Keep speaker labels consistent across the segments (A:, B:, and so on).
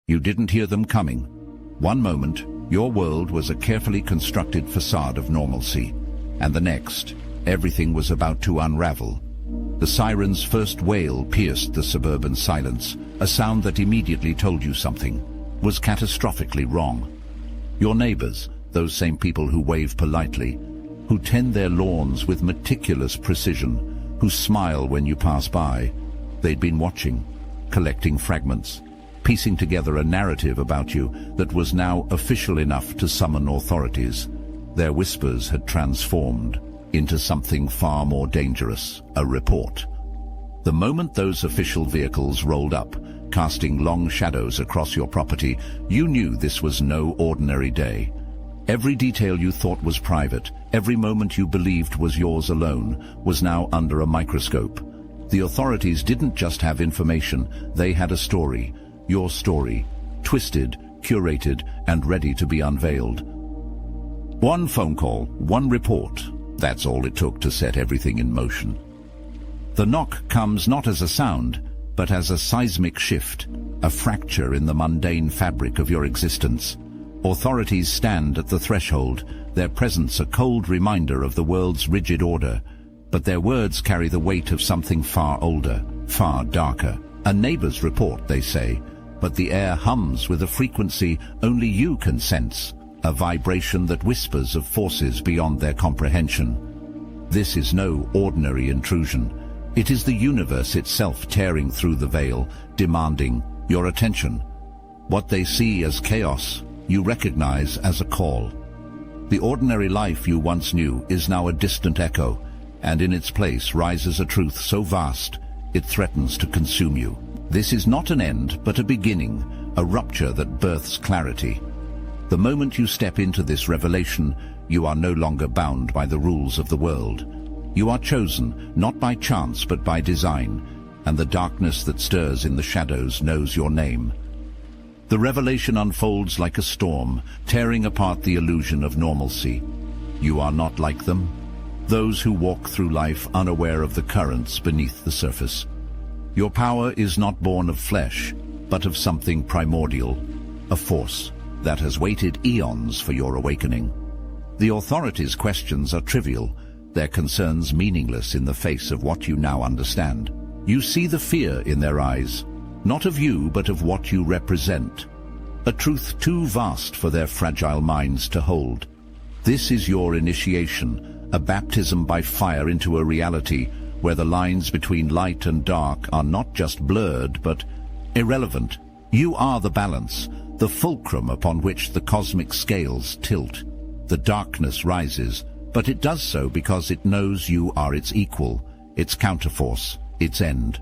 A: You didn't hear them coming. One moment, your world was a carefully constructed facade of normalcy, and the next, everything was about to unravel. The siren's first wail pierced the suburban silence, a sound that immediately told you something was catastrophically wrong. Your neighbors, those same people who wave politely, who tend their lawns with meticulous precision, who smile when you pass by, they'd been watching, collecting fragments, piecing together a narrative about you that was now official enough to summon authorities. Their whispers had transformed into something far more dangerous, a report. The moment those official vehicles rolled up, casting long shadows across your property, you knew this was no ordinary day. Every detail you thought was private, every moment you believed was yours alone, was now under a microscope. The authorities didn't just have information, they had a story, your story, twisted, curated, and ready to be unveiled. One phone call, one report, that's all it took to set everything in motion. The knock comes not as a sound, but as a seismic shift, a fracture in the mundane fabric of your existence. Authorities stand at the threshold, their presence a cold reminder of the world's rigid order, but their words carry the weight of something far older, far darker. A neighbor's report, they say, but the air hums with a frequency only you can sense, a vibration that whispers of forces beyond their comprehension. This is no ordinary intrusion. It is the universe itself tearing through the veil, demanding your attention. What they see as chaos, you recognize as a call. The ordinary life you once knew is now a distant echo, and in its place rises a truth so vast, it threatens to consume you. This is not an end, but a beginning, a rupture that births clarity. The moment you step into this revelation, you are no longer bound by the rules of the world. You are chosen, not by chance but by design, and the darkness that stirs in the shadows knows your name. The revelation unfolds like a storm, tearing apart the illusion of normalcy. You are not like them, those who walk through life unaware of the currents beneath the surface. Your power is not born of flesh, but of something primordial, a force that has waited eons for your awakening. The authorities' questions are trivial, their concerns meaningless in the face of what you now understand. You see the fear in their eyes, not of you but of what you represent, a truth too vast for their fragile minds to hold. This is your initiation, a baptism by fire into a reality where the lines between light and dark are not just blurred but irrelevant. You are the balance, the fulcrum upon which the cosmic scales tilt. The darkness rises, but it does so because it knows you are its equal, its counterforce, its end.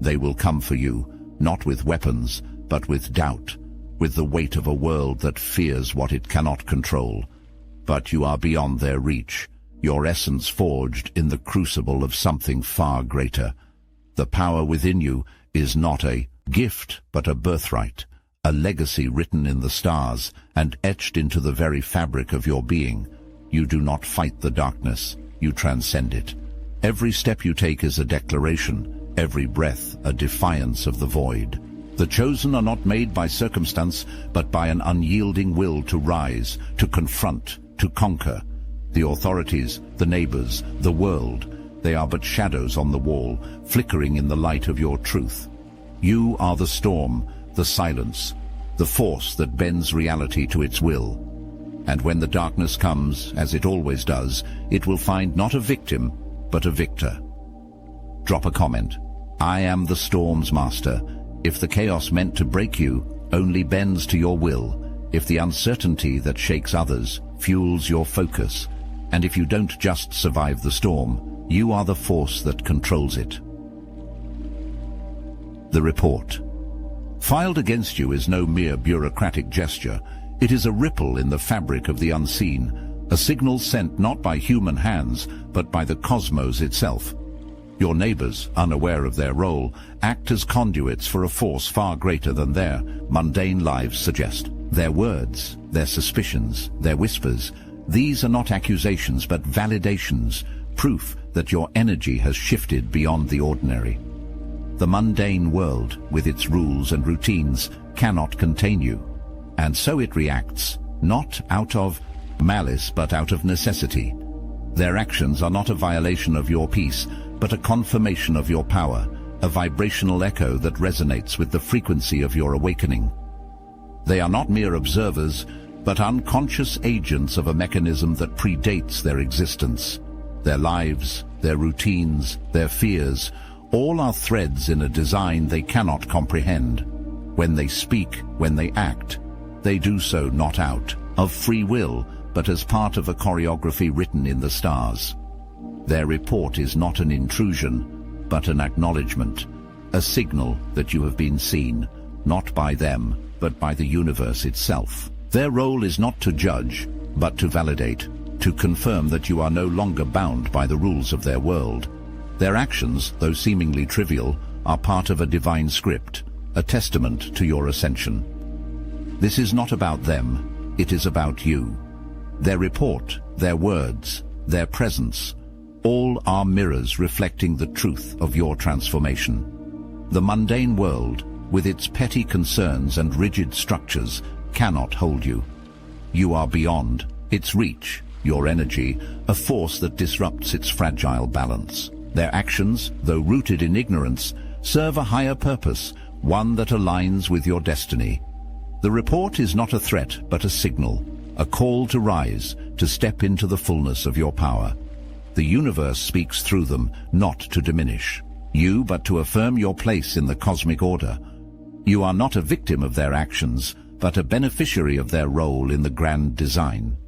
A: They will come for you, not with weapons, but with doubt, with the weight of a world that fears what it cannot control. But you are beyond their reach, your essence forged in the crucible of something far greater. The power within you is not a gift, but a birthright, a legacy written in the stars and etched into the very fabric of your being. You do not fight the darkness, you transcend it. Every step you take is a declaration, every breath a defiance of the void. The chosen are not made by circumstance, but by an unyielding will to rise, to confront, to conquer. The authorities, the neighbors, the world, they are but shadows on the wall, flickering in the light of your truth. You are the storm, the silence, the force that bends reality to its will. And when the darkness comes, as it always does, it will find not a victim, but a victor. Drop a comment. I am the storm's master. If the chaos meant to break you only bends to your will, if the uncertainty that shakes others fuels your focus, and if you don't just survive the storm, you are the force that controls it. The report. Filed against you is no mere bureaucratic gesture. It is a ripple in the fabric of the unseen, a signal sent not by human hands, but by the cosmos itself. Your neighbors, unaware of their role, act as conduits for a force far greater than their mundane lives suggest. Their words, their suspicions, their whispers, these are not accusations but validations, proof that your energy has shifted beyond the ordinary. The mundane world, with its rules and routines, cannot contain you. And so it reacts, not out of malice but out of necessity. Their actions are not a violation of your peace, but a confirmation of your power, a vibrational echo that resonates with the frequency of your awakening. They are not mere observers, but unconscious agents of a mechanism that predates their existence. Their lives, their routines, their fears, all are threads in a design they cannot comprehend. When they speak, when they act, they do so not out of free will, but as part of a choreography written in the stars. Their report is not an intrusion, but an acknowledgment, a signal that you have been seen, not by them, but by the universe itself. Their role is not to judge, but to validate, to confirm that you are no longer bound by the rules of their world. Their actions, though seemingly trivial, are part of a divine script, a testament to your ascension. This is not about them, it is about you. Their report, their words, their presence, all are mirrors reflecting the truth of your transformation. The mundane world, with its petty concerns and rigid structures, cannot hold you. You are beyond its reach, your energy, a force that disrupts its fragile balance. Their actions, though rooted in ignorance, serve a higher purpose, one that aligns with your destiny. The report is not a threat, but a signal, a call to rise, to step into the fullness of your power. The universe speaks through them, not to diminish you, but to affirm your place in the cosmic order. You are not a victim of their actions, but a beneficiary of their role in the grand design.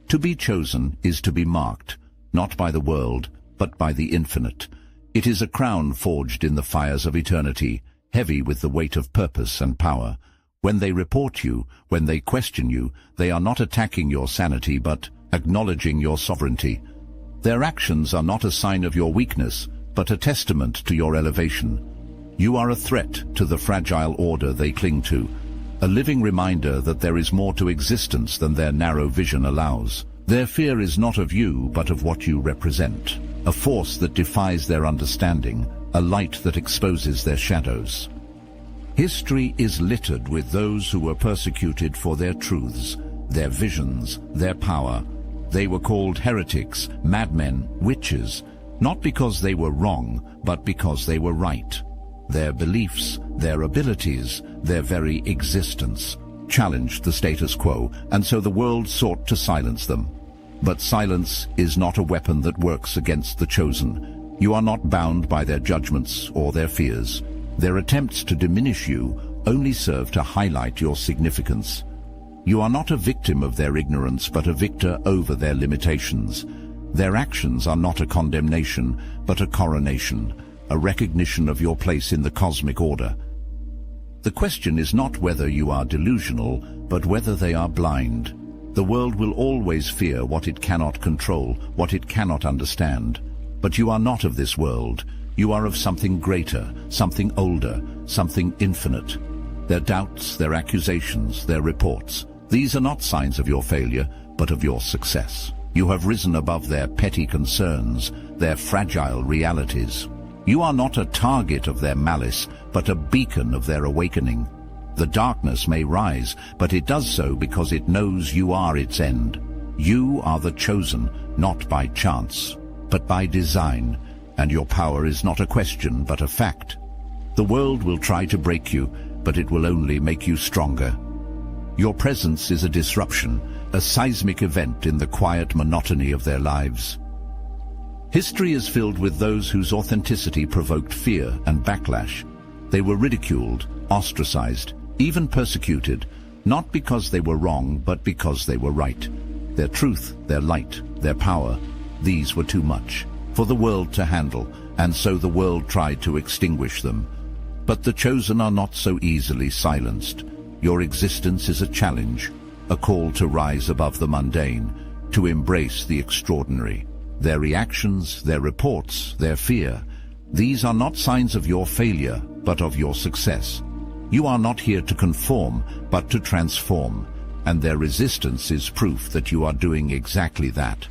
A: To be chosen is to be marked, not by the world, but by the infinite. It is a crown forged in the fires of eternity, heavy with the weight of purpose and power. When they report you, when they question you, they are not attacking your sanity, but acknowledging your sovereignty. Their actions are not a sign of your weakness, but a testament to your elevation. You are a threat to the fragile order they cling to, a living reminder that there is more to existence than their narrow vision allows. Their fear is not of you, but of what you represent, a force that defies their understanding, a light that exposes their shadows. History is littered with those who were persecuted for their truths, their visions, their power. They were called heretics, madmen, witches, not because they were wrong, but because they were right. Their beliefs, their abilities, their very existence challenged the status quo, and so the world sought to silence them. But silence is not a weapon that works against the chosen. You are not bound by their judgments or their fears. Their attempts to diminish you only serve to highlight your significance. You are not a victim of their ignorance, but a victor over their limitations. Their actions are not a condemnation, but a coronation, a recognition of your place in the cosmic order. The question is not whether you are delusional, but whether they are blind. The world will always fear what it cannot control, what it cannot understand. But you are not of this world. You are of something greater, something older, something infinite. Their doubts, their accusations, their reports, these are not signs of your failure, but of your success. You have risen above their petty concerns, their fragile realities. You are not a target of their malice, but a beacon of their awakening. The darkness may rise, but it does so because it knows you are its end. You are the chosen, not by chance, but by design, and your power is not a question, but a fact. The world will try to break you, but it will only make you stronger. Your presence is a disruption, a seismic event in the quiet monotony of their lives. History is filled with those whose authenticity provoked fear and backlash. They were ridiculed, ostracized, even persecuted, not because they were wrong, but because they were right. Their truth, their light, their power, these were too much for the world to handle, and so the world tried to extinguish them. But the chosen are not so easily silenced. Your existence is a challenge, a call to rise above the mundane, to embrace the extraordinary. Their reactions, their reports, their fear, these are not signs of your failure, but of your success. You are not here to conform, but to transform, and their resistance is proof that you are doing exactly that.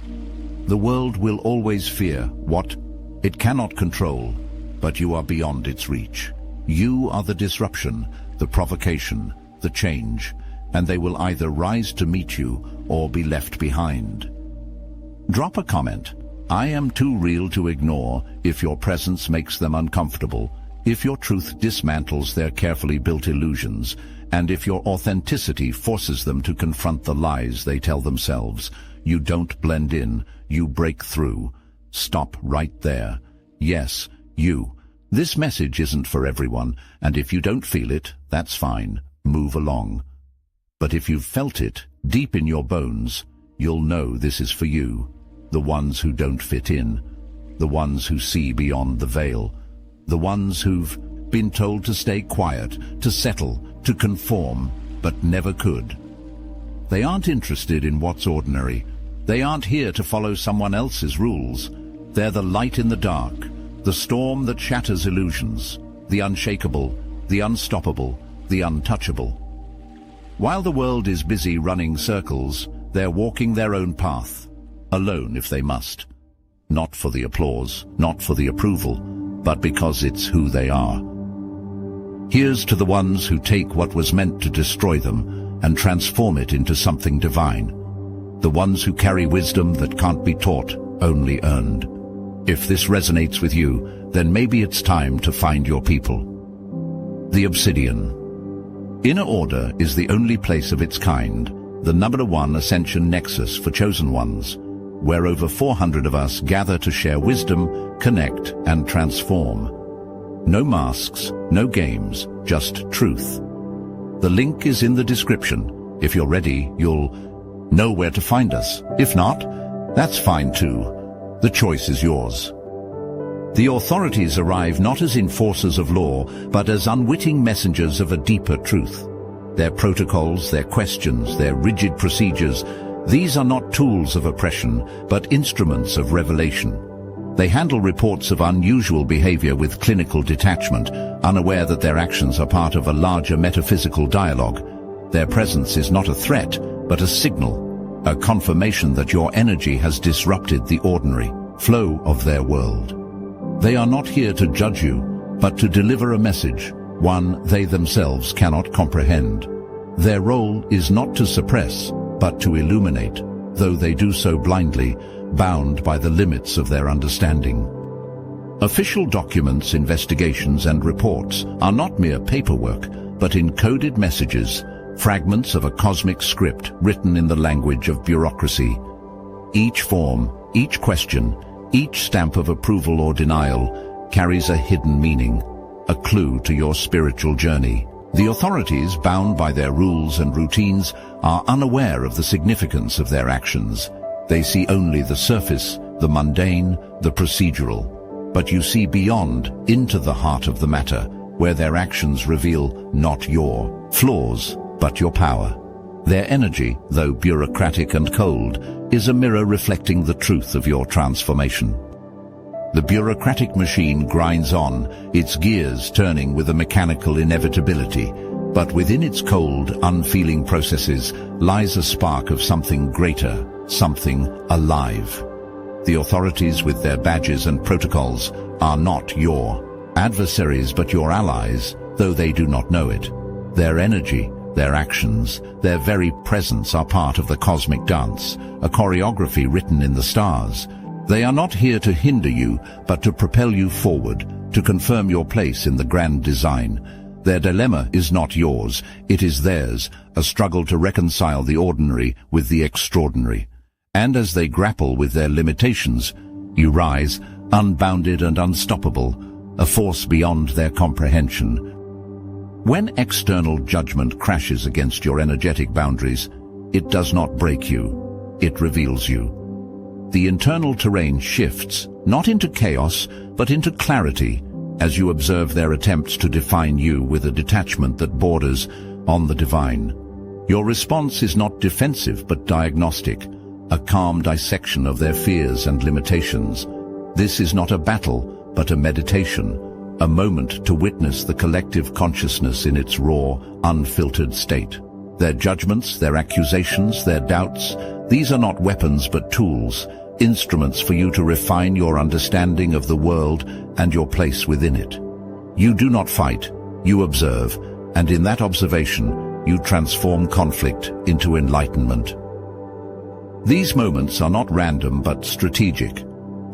A: The world will always fear what it cannot control, but you are beyond its reach. You are the disruption, the provocation, the change, and they will either rise to meet you or be left behind. Drop a comment. I am too real to ignore if your presence makes them uncomfortable, if your truth dismantles their carefully built illusions, and if your authenticity forces them to confront the lies they tell themselves. You don't blend in, you break through. Stop right there. Yes, you. This message isn't for everyone, and if you don't feel it, that's fine. Move along. But if you've felt it, deep in your bones, you'll know this is for you. The ones who don't fit in. The ones who see beyond the veil. The ones who've been told to stay quiet, to settle, to conform, but never could. They aren't interested in what's ordinary. They aren't here to follow someone else's rules. They're the light in the dark, the storm that shatters illusions, the unshakable, the unstoppable, the untouchable. While the world is busy running circles, they're walking their own path, alone if they must. Not for the applause, not for the approval, but because it's who they are. Here's to the ones who take what was meant to destroy them and transform it into something divine. The ones who carry wisdom that can't be taught, only earned. If this resonates with you, then maybe it's time to find your people. The Obsidian. Inner Order is the only place of its kind, the #1 ascension nexus for chosen ones, where over 400 of us gather to share wisdom, connect, and transform. No masks, no games, just truth. The link is in the description. If you're ready, you'll know where to find us. If not, that's fine too. The choice is yours. The authorities arrive not as enforcers of law, but as unwitting messengers of a deeper truth. Their protocols, their questions, their rigid procedures, these are not tools of oppression, but instruments of revelation. They handle reports of unusual behavior with clinical detachment, unaware that their actions are part of a larger metaphysical dialogue. Their presence is not a threat, but a signal, a confirmation that your energy has disrupted the ordinary flow of their world. They are not here to judge you, but to deliver a message, one they themselves cannot comprehend. Their role is not to suppress, but to illuminate, though they do so blindly, bound by the limits of their understanding. Official documents, investigations, and reports are not mere paperwork, but encoded messages, fragments of a cosmic script written in the language of bureaucracy. Each form, each question, each stamp of approval or denial carries a hidden meaning, a clue to your spiritual journey. The authorities, bound by their rules and routines, are unaware of the significance of their actions. They see only the surface, the mundane, the procedural. But you see beyond, into the heart of the matter, where their actions reveal not your flaws, but your power. Their energy, though bureaucratic and cold, is a mirror reflecting the truth of your transformation. The bureaucratic machine grinds on, its gears turning with a mechanical inevitability, but within its cold, unfeeling processes lies a spark of something greater, something alive. The authorities with their badges and protocols are not your adversaries but your allies, though they do not know it. Their energy, their actions, their very presence are part of the cosmic dance, a choreography written in the stars. They are not here to hinder you, but to propel you forward, to confirm your place in the grand design. Their dilemma is not yours, it is theirs, a struggle to reconcile the ordinary with the extraordinary. And as they grapple with their limitations, you rise, unbounded and unstoppable, a force beyond their comprehension. When external judgment crashes against your energetic boundaries, it does not break you, it reveals you. The internal terrain shifts, not into chaos, but into clarity, as you observe their attempts to define you with a detachment that borders on the divine. Your response is not defensive but diagnostic, a calm dissection of their fears and limitations. This is not a battle, but a meditation, a moment to witness the collective consciousness in its raw, unfiltered state. Their judgments, their accusations, their doubts, these are not weapons but tools, instruments for you to refine your understanding of the world and your place within it. You do not fight, you observe, and in that observation, you transform conflict into enlightenment. These moments are not random but strategic,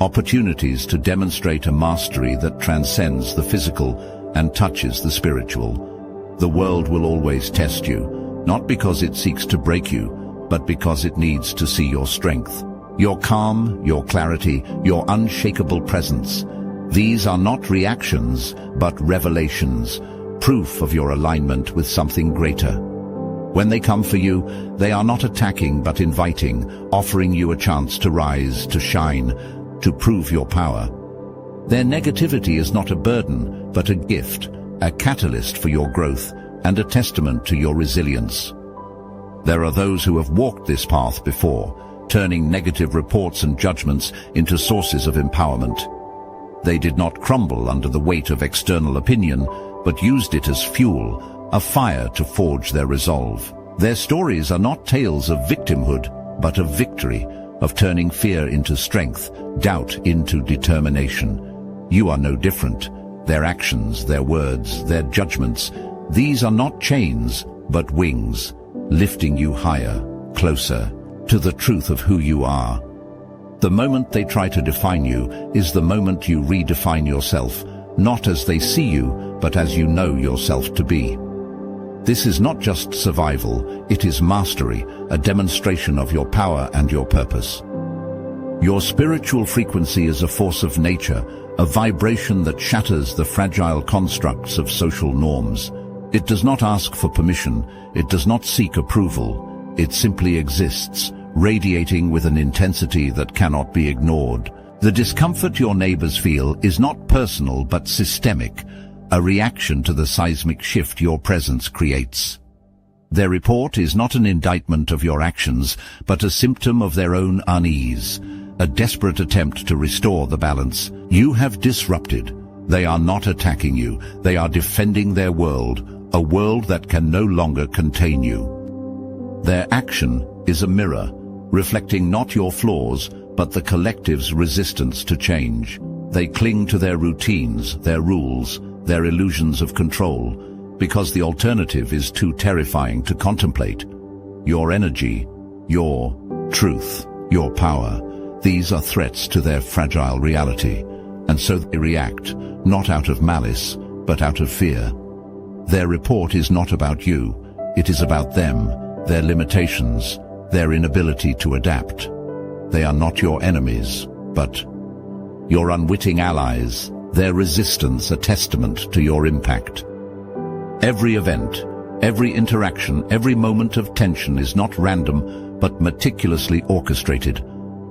A: opportunities to demonstrate a mastery that transcends the physical and touches the spiritual. The world will always test you, not because it seeks to break you, but because it needs to see your strength, your calm, your clarity, your unshakable presence. These are not reactions, but revelations, proof of your alignment with something greater. When they come for you, they are not attacking but inviting, offering you a chance to rise, to shine, to prove your power. Their negativity is not a burden, but a gift, a catalyst for your growth, and a testament to your resilience. There are those who have walked this path before, turning negative reports and judgments into sources of empowerment. They did not crumble under the weight of external opinion, but used it as fuel, a fire to forge their resolve. Their stories are not tales of victimhood, but of victory, of turning fear into strength, doubt into determination. You are no different. Their actions, their words, their judgments, these are not chains, but wings, lifting you higher, closer, to the truth of who you are. The moment they try to define you is the moment you redefine yourself, not as they see you, but as you know yourself to be. This is not just survival, it is mastery, a demonstration of your power and your purpose. Your spiritual frequency is a force of nature, a vibration that shatters the fragile constructs of social norms. It does not ask for permission, it does not seek approval, it simply exists, radiating with an intensity that cannot be ignored. The discomfort your neighbors feel is not personal but systemic, a reaction to the seismic shift your presence creates. Their report is not an indictment of your actions, but a symptom of their own unease, a desperate attempt to restore the balance you have disrupted. They are not attacking you, they are defending their world, a world that can no longer contain you. Their action is a mirror, reflecting not your flaws, but the collective's resistance to change. They cling to their routines, their rules, their illusions of control, because the alternative is too terrifying to contemplate. Your energy, your truth, your power, these are threats to their fragile reality, and so they react, not out of malice, but out of fear. Their report is not about you, it is about them, their limitations, their inability to adapt. They are not your enemies, but your unwitting allies, their resistance a testament to your impact. Every event, every interaction, every moment of tension is not random, but meticulously orchestrated,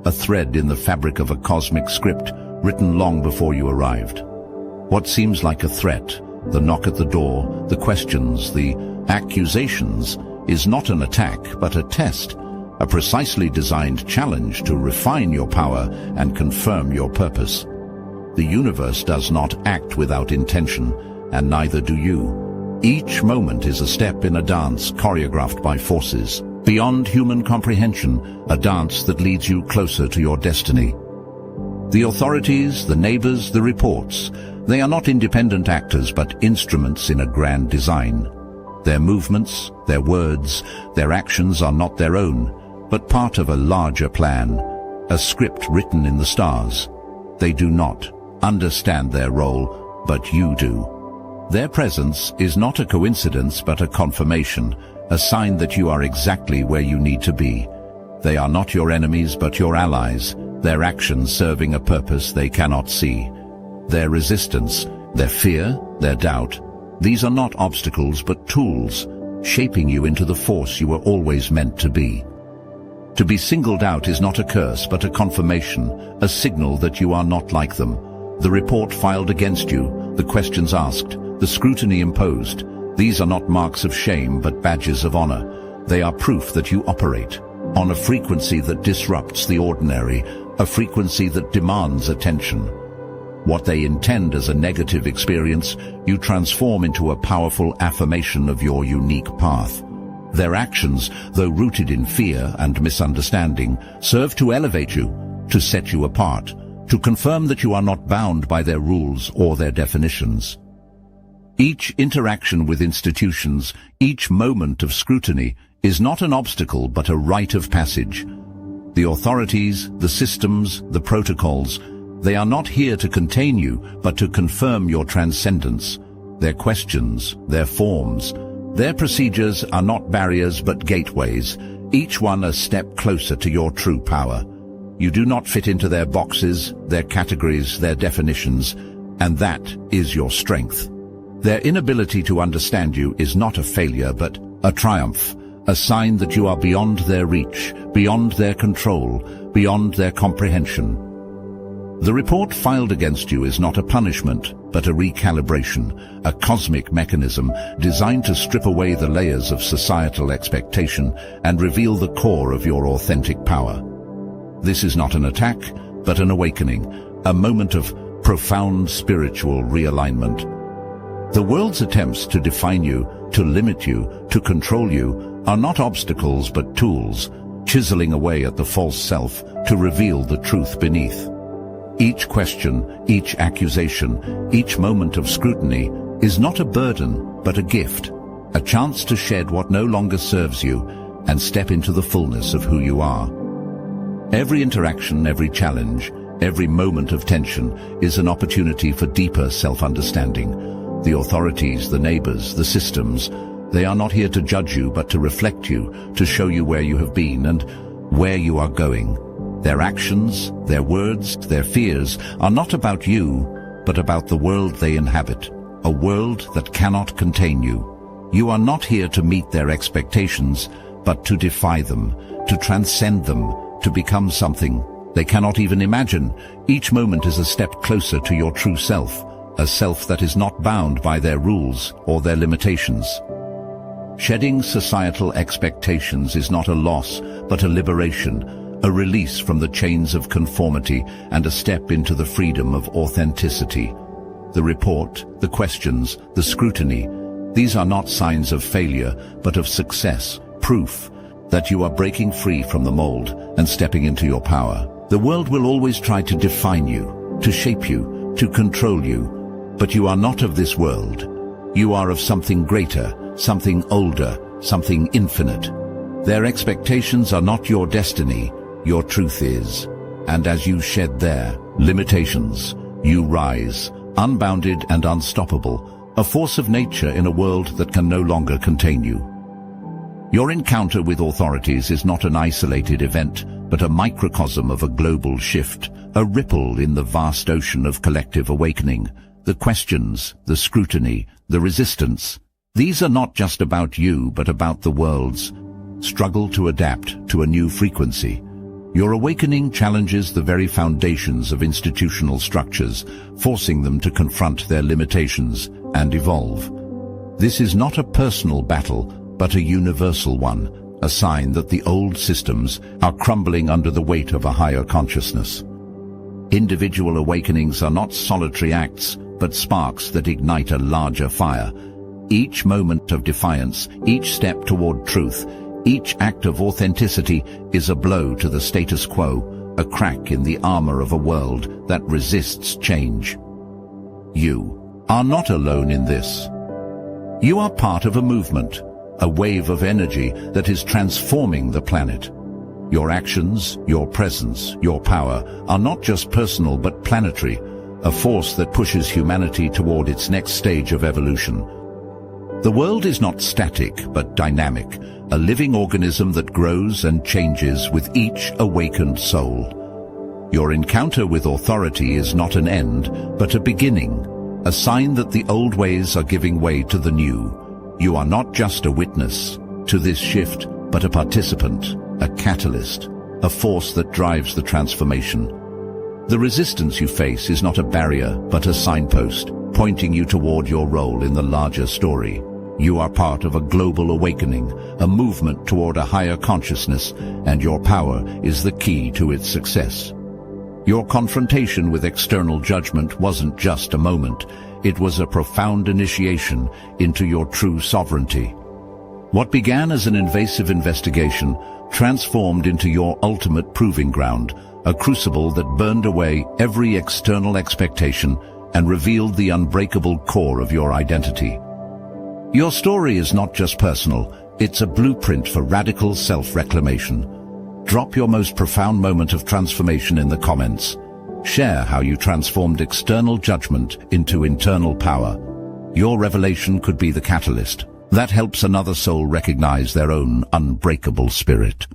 A: a thread in the fabric of a cosmic script written long before you arrived. What seems like a threat, the knock at the door, the questions, the accusations, is not an attack, but a test, a precisely designed challenge to refine your power and confirm your purpose. The universe does not act without intention, and neither do you. Each moment is a step in a dance choreographed by forces beyond human comprehension, a dance that leads you closer to your destiny. The authorities, the neighbors, the reports, they are not independent actors but instruments in a grand design. Their movements, their words, their actions are not their own, but part of a larger plan, a script written in the stars. They do not understand their role, but you do. Their presence is not a coincidence but a confirmation, a sign that you are exactly where you need to be. They are not your enemies but your allies, their actions serving a purpose they cannot see. Their resistance, their fear, their doubt, these are not obstacles but tools, shaping you into the force you were always meant to be. To be singled out is not a curse but a confirmation, a signal that you are not like them. The report filed against you, the questions asked, the scrutiny imposed, these are not marks of shame but badges of honor. They are proof that you operate on a frequency that disrupts the ordinary, a frequency that demands attention. What they intend as a negative experience, you transform into a powerful affirmation of your unique path. Their actions, though rooted in fear and misunderstanding, serve to elevate you, to set you apart, to confirm that you are not bound by their rules or their definitions. Each interaction with institutions, each moment of scrutiny, is not an obstacle but a rite of passage. The authorities, the systems, the protocols, they are not here to contain you, but to confirm your transcendence. Their questions, their forms, their procedures are not barriers but gateways, each one a step closer to your true power. You do not fit into their boxes, their categories, their definitions, and that is your strength. Their inability to understand you is not a failure but a triumph, a sign that you are beyond their reach, beyond their control, beyond their comprehension. The report filed against you is not a punishment, but a recalibration, a cosmic mechanism designed to strip away the layers of societal expectation and reveal the core of your authentic power. This is not an attack, but an awakening, a moment of profound spiritual realignment. The world's attempts to define you, to limit you, to control you, are not obstacles but tools, chiseling away at the false self to reveal the truth beneath. Each question, each accusation, each moment of scrutiny is not a burden but a gift, a chance to shed what no longer serves you and step into the fullness of who you are. Every interaction, every challenge, every moment of tension is an opportunity for deeper self-understanding. The authorities, the neighbors, the systems, they are not here to judge you but to reflect you, to show you where you have been and where you are going. Their actions, their words, their fears are not about you, but about the world they inhabit, a world that cannot contain you. You are not here to meet their expectations, but to defy them, to transcend them, to become something they cannot even imagine. Each moment is a step closer to your true self, a self that is not bound by their rules or their limitations. Shedding societal expectations is not a loss, but a liberation, a release from the chains of conformity and a step into the freedom of authenticity. The report, the questions, the scrutiny, these are not signs of failure, but of success, proof that you are breaking free from the mold and stepping into your power. The world will always try to define you, to shape you, to control you, but you are not of this world. You are of something greater, something older, something infinite. Their expectations are not your destiny, your truth is. And as you shed their limitations, you rise, unbounded and unstoppable, a force of nature in a world that can no longer contain you. Your encounter with authorities is not an isolated event, but a microcosm of a global shift, a ripple in the vast ocean of collective awakening. The questions, the scrutiny, the resistance, these are not just about you, but about the world's struggle to adapt to a new frequency. Your awakening challenges the very foundations of institutional structures, forcing them to confront their limitations and evolve. This is not a personal battle, but a universal one, a sign that the old systems are crumbling under the weight of a higher consciousness. Individual awakenings are not solitary acts, but sparks that ignite a larger fire. Each moment of defiance, each step toward truth, each act of authenticity is a blow to the status quo, a crack in the armor of a world that resists change. You are not alone in this. You are part of a movement, a wave of energy that is transforming the planet. Your actions, your presence, your power are not just personal but planetary, a force that pushes humanity toward its next stage of evolution. The world is not static but dynamic, a living organism that grows and changes with each awakened soul. Your encounter with authority is not an end, but a beginning, a sign that the old ways are giving way to the new. You are not just a witness to this shift, but a participant, a catalyst, a force that drives the transformation. The resistance you face is not a barrier, but a signpost, pointing you toward your role in the larger story. You are part of a global awakening, a movement toward a higher consciousness, and your power is the key to its success. Your confrontation with external judgment wasn't just a moment, it was a profound initiation into your true sovereignty. What began as an invasive investigation transformed into your ultimate proving ground, a crucible that burned away every external expectation and revealed the unbreakable core of your identity. Your story is not just personal, it's a blueprint for radical self-reclamation. Drop your most profound moment of transformation in the comments. Share how you transformed external judgment into internal power. Your revelation could be the catalyst that helps another soul recognize their own unbreakable spirit.